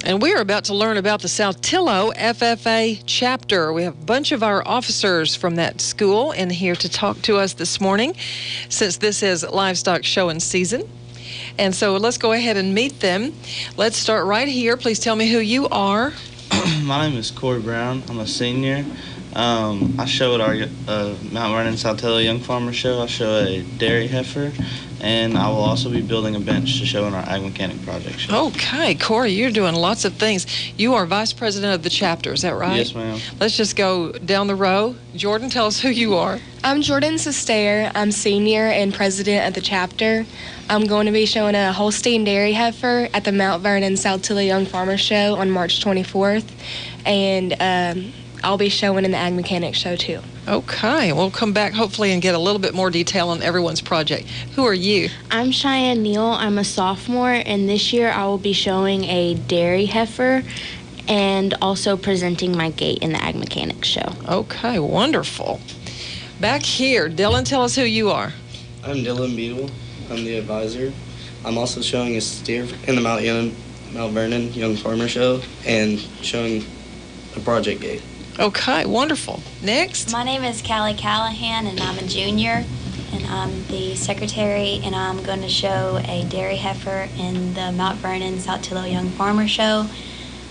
And we are about to learn about the Saltillo FFA chapter. We have a bunch of our officers from that school in here to talk to us this morning, since this is livestock showing season. And so let's go ahead and meet them. Let's start right here. Please tell me who you are. My name is Corey Brown. I'm a senior. I show at our Mount Vernon Saltillo Young Farmer Show. I show a dairy heifer, and I will also be building a bench to show in our Ag Mechanic Project show. Okay, Corey, you're doing lots of things. You are vice president of the chapter, is that right? Yes, ma'am. Let's just go down the row. Jordan, tell us who you are. I'm Jordan Sestair. I'm senior and president of the chapter. I'm going to be showing a Holstein dairy heifer at the Mount Vernon Saltillo Young Farmer Show on March 24th, and I'll be showing in the Ag Mechanic Show too. Okay, we'll come back hopefully and get a little bit more detail on everyone's project. Who are you? I'm Cheyenne Neal. I'm a sophomore, and this year I will be showing a dairy heifer and also presenting my gate in the Ag Mechanic Show. Okay, wonderful. Back here, Dylan, tell us who you are. I'm Dylan Beadle. I'm the advisor. I'm also showing a steer in the Mount Vernon Young Farmer Show and showing a project gate. Okay, wonderful. Next. My name is Callie Callahan, and I'm a junior, and I'm the secretary, and I'm going to show a dairy heifer in the Mount Vernon Saltillo Young Farmer Show,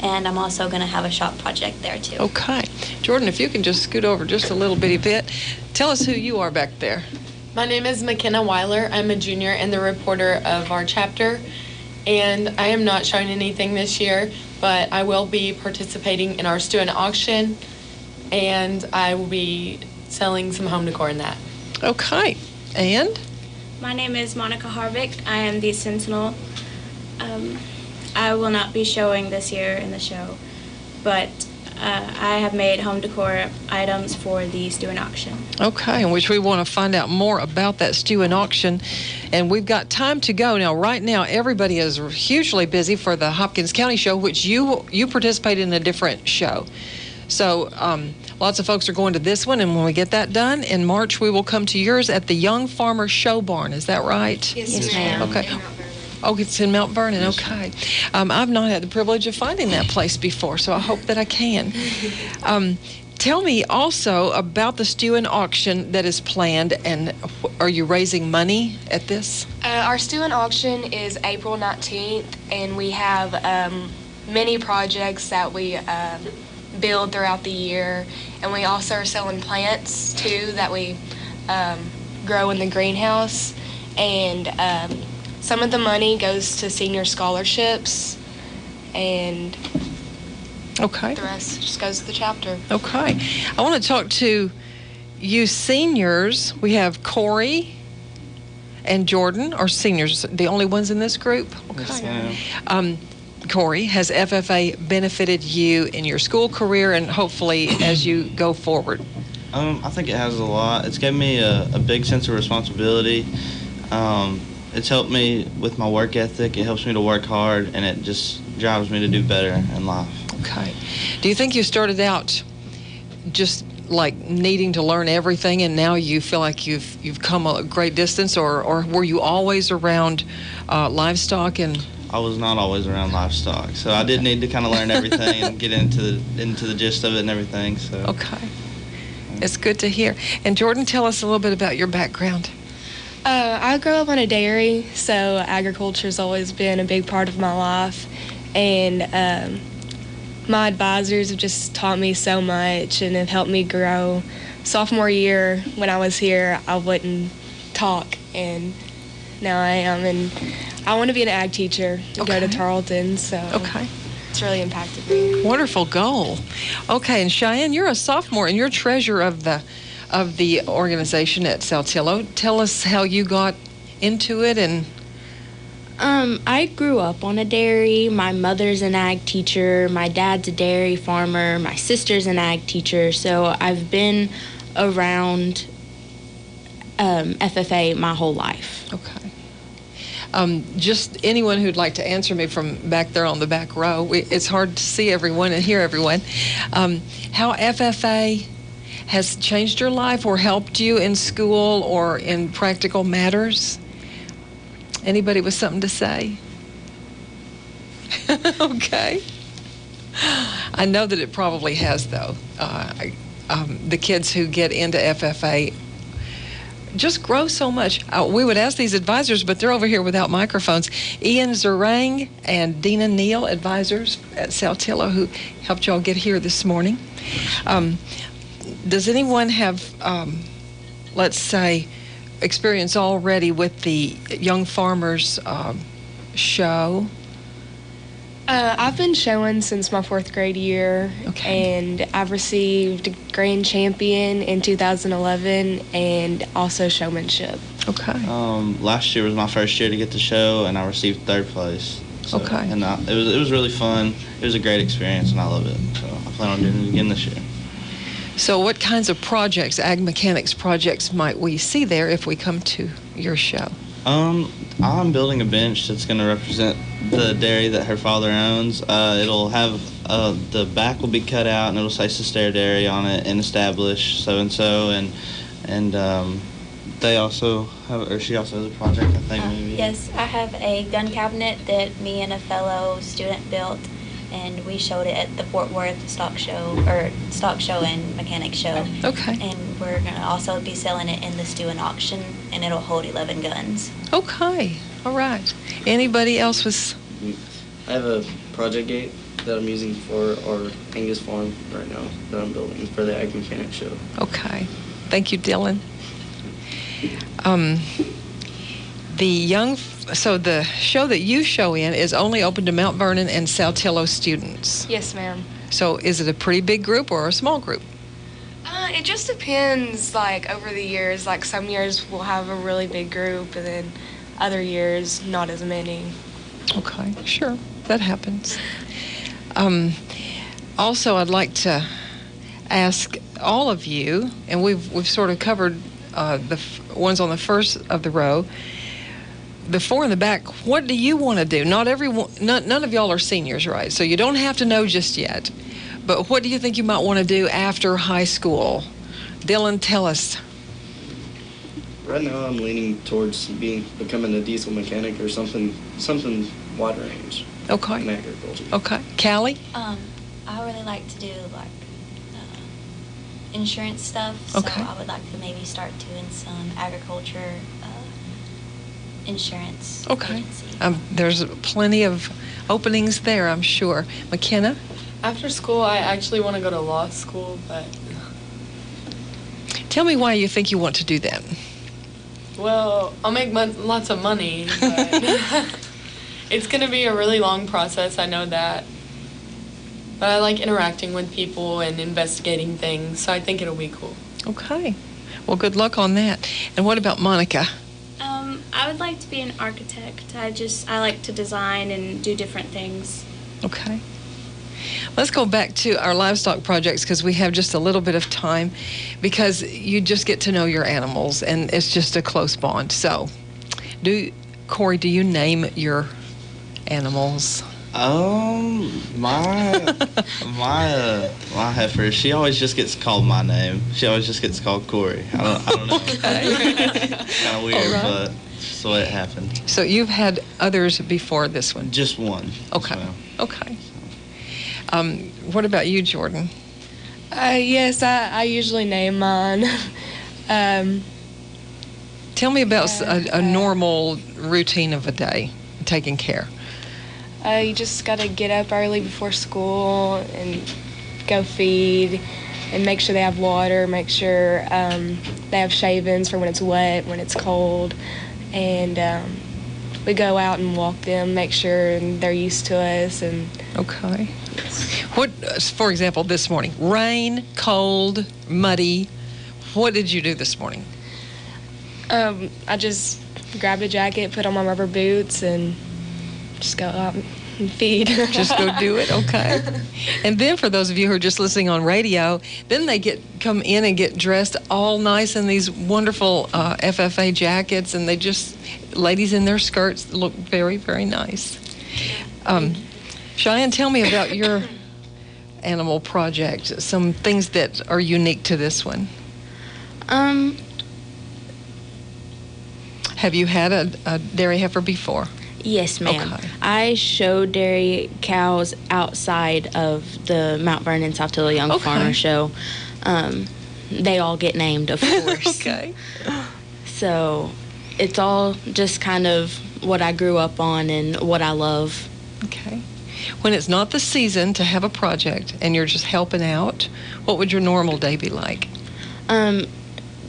and I'm also going to have a shop project there too. Okay. Jordan, if you can just scoot over just a little bitty bit. Tell us who you are back there. My name is McKenna Weiler. I'm a junior and the reporter of our chapter, and I am not showing anything this year, but I will be participating in our student auction, and I will be selling some home decor in that. Okay. And? My name is Monica Harvick. I am the Sentinel. I will not be showing this year in the show, but I have made home decor items for the student auction. Okay, in which we want to find out more about that student auction. And we've got time to go. Now, right now, everybody is hugely busy for the Hopkins County Show, which you participated in a different show. So lots of folks are going to this one, and when we get that done, in March, we will come to yours at the Young Farmer Show Barn. Is that right? Yes, ma'am. Okay. Oh, it's in Mount Vernon. Okay. I've not had the privilege of finding that place before, so I hope that I can. Tell me also about the student auction that is planned, and are you raising money at this? Our student auction is April 19th, and we have many projects that we build throughout the year, and we also are selling plants too that we grow in the greenhouse, and some of the money goes to senior scholarships, and okay, the rest just goes to the chapter. Okay. I want to talk to you seniors. We have Corey and Jordan, are seniors, the only ones in this group? Okay. Yes, Corey, has FFA benefited you in your school career and hopefully as you go forward? I think it has a lot. It's given me a big sense of responsibility. It's helped me with my work ethic. It helps me to work hard, and it just drives me to do better in life. Okay. Do you think you started out just like needing to learn everything, and now you feel like you've come a great distance, or were you always around livestock? And I was not always around livestock, so I did need to kind of learn everything and get into the gist of it and everything. So okay, it's good to hear. And Jordan, tell us a little bit about your background. I grew up on a dairy, so agriculture's always been a big part of my life, and my advisors have just taught me so much and have helped me grow. Sophomore year, when I was here, I wouldn't talk, and now I am, and I want to be an ag teacher and go to Tarleton, so okay, it's really impacted me. Wonderful goal. Okay, and Cheyenne, you're a sophomore, and you're treasurer of the organization at Saltillo. Tell us how you got into it. And I grew up on a dairy. My mother's an ag teacher. My dad's a dairy farmer. My sister's an ag teacher. So I've been around FFA my whole life. Okay. Just anyone who'd like to answer me from back there on the back row. It's hard to see everyone and hear everyone. How FFA has changed your life or helped you in school or in practical matters? Anybody with something to say? Okay. I know that it probably has, though. The kids who get into FFA just grow so much. We would ask these advisors, but they're over here without microphones. Ian Zerang and Dina Neal, advisors at Saltillo, who helped y'all get here this morning. Does anyone have, let's say, experience already with the Young Farmers show? I've been showing since my 4th grade year, and I've received Grand Champion in 2011 and also showmanship. Okay. Last year was my first year to get to show, and I received 3rd place. So, Okay. And it was really fun. It was a great experience, and I love it. So I plan on doing it again this year. So what kinds of projects, ag mechanics projects, might we see there if we come to your show? I'm building a bench that's going to represent the dairy that her father owns. It'll have the back will be cut out, and it'll say Sister Dairy on it and established so-and-so, and they also have, or she also has a project, I think, maybe. Yes, I have a gun cabinet that me and a fellow student built, and we showed it at the Fort Worth stock show and mechanic show. Okay. And we're going to also be selling it in the Stewin auction, and it'll hold 11 guns. Okay. All right. Anybody else was? I have a project gate that I'm using for our Angus farm right now that I'm building for the Ag Mechanic Show. Okay. Thank you, Dylan. So the show that you show in is only open to Mount Vernon and Saltillo students. Yes, ma'am. So is it a pretty big group or a small group? It just depends, like, over the years. Like, some years we'll have a really big group, and then other years, not as many. Okay, sure. That happens. Also, I'd like to ask all of you, and we've sort of covered the ones on the first of the row. The 4 in the back, what do you want to do? None of y'all are seniors, right? So you don't have to know just yet. But what do you think you might want to do after high school? Dylan, tell us. Right now, I'm leaning towards becoming a diesel mechanic or something wide range. Okay. In agriculture. Okay. Callie? I really like to do insurance stuff, so Okay. I would like to maybe start doing some agriculture insurance agency. There's plenty of openings there, I'm sure. McKenna? After school, I actually want to go to law school, but Tell me why you think you want to do that. well, I'll make lots of money, but it's going to be a really long process, I know that. But I like interacting with people and investigating things, so I think it'll be cool. Okay. Well, good luck on that. And what about Monica? I would like to be an architect. I like to design and do different things. Okay. Let's go back to our livestock projects because we have just a little bit of time because you just get to know your animals and it's just a close bond. So, Corey, do you name your animals? My heifer, she always just gets called my name. She always just gets called Corey. I don't know. It's kind of weird, Right. but it's the way it happened. So you've had others before this one? Just one. Okay. So. Okay. What about you, Jordan? Yes, I usually name mine. Tell me about a normal routine of a day, taking care. You just got to get up early before school and go feed and make sure they have water, make sure they have shavings for when it's wet, when it's cold. And we go out and walk them, make sure they're used to us. And Okay. What, for example, this morning, rain, cold, muddy, what did you do this morning? I just grabbed a jacket, put on my rubber boots, and just go out and feed. Just go do it, okay. And then for those of you who are just listening on radio, then they come in and get dressed all nice in these wonderful FFA jackets, and ladies in their skirts look very, very nice. Cheyenne, tell me about your animal project, some things that are unique to this one. Um, Have you had a dairy heifer before? Yes, ma'am. Okay. I show dairy cows outside of the Mount Vernon Saltillo Young Okay. Farmer Show. They all get named, of course. Okay. So it's all just kind of what I grew up on and what I love. Okay. When it's not the season to have a project and you're just helping out, what would your normal day be like?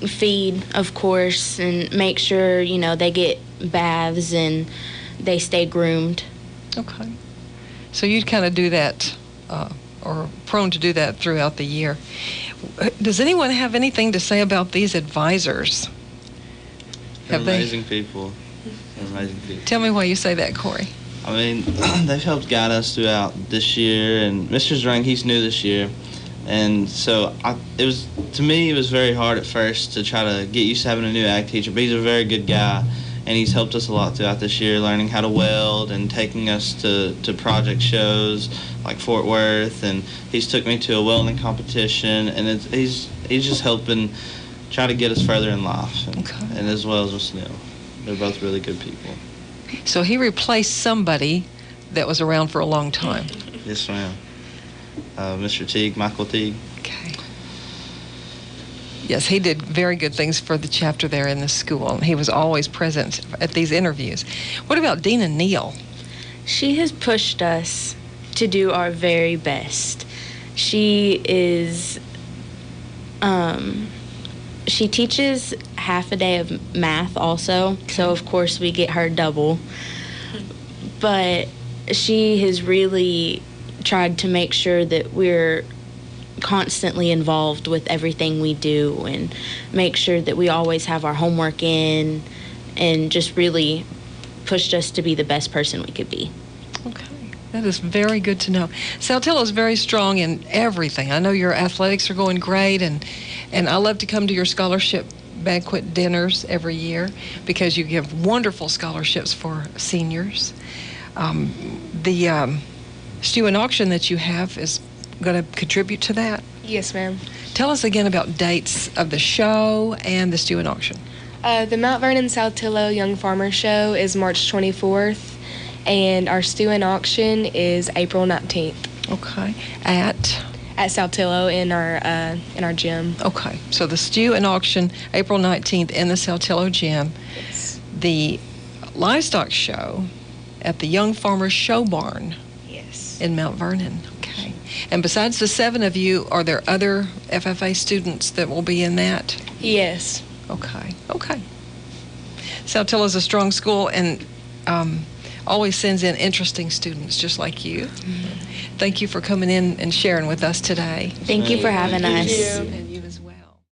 Feed, of course, and make sure, they get baths and they stay groomed. Okay. So you'd kind of do that, or prone to do that throughout the year. Does anyone have anything to say about these advisors? They're Have they? amazing people. They're amazing people. Tell me why you say that, Corey. I mean, they've helped guide us throughout this year, and Mr. Zrang, he's new this year, and so to me, it was very hard at first to try to get used to having a new ag teacher, but he's a very good guy, and he's helped us a lot throughout this year, learning how to weld and taking us to project shows like Fort Worth, and he's took me to a welding competition, and he's just helping try to get us further in life, and as well as with Neil. They're both really good people. So he replaced somebody that was around for a long time. Yes, ma'am. Mr. Teague, Michael Teague. Okay. Yes, he did very good things for the chapter there in the school. He was always present at these interviews. What about Dina Neal? She has pushed us to do our very best. She is, she teaches half a day of math also, so of course we get her double. But she has really tried to make sure that we're constantly involved with everything we do and make sure that we always have our homework in, and just really pushed us to be the best person we could be. Okay. That is very good to know. Saltillo is very strong in everything. I know your athletics are going great, and I love to come to your scholarship banquet dinners every year because you give wonderful scholarships for seniors. The stew and auction that you have is going to contribute to that. Yes, ma'am. Tell us again about dates of the show and the stew and auction. The Mount Vernon Saltillo Young Farmer Show is March 24th, and our stew and auction is April 19th. Okay. At Saltillo in our gym. Okay. So the stew and auction, April 19th in the Saltillo gym. Yes. The livestock show at the Young Farmers Show Barn. Yes. In Mount Vernon. Okay. And besides the 7 of you, are there other FFA students that will be in that? Yes. Okay. Saltillo is a strong school and always sends in interesting students just like you. Mm-hmm. Thank you for coming in and sharing with us today. Thank you for having us. Thank you. And you as well.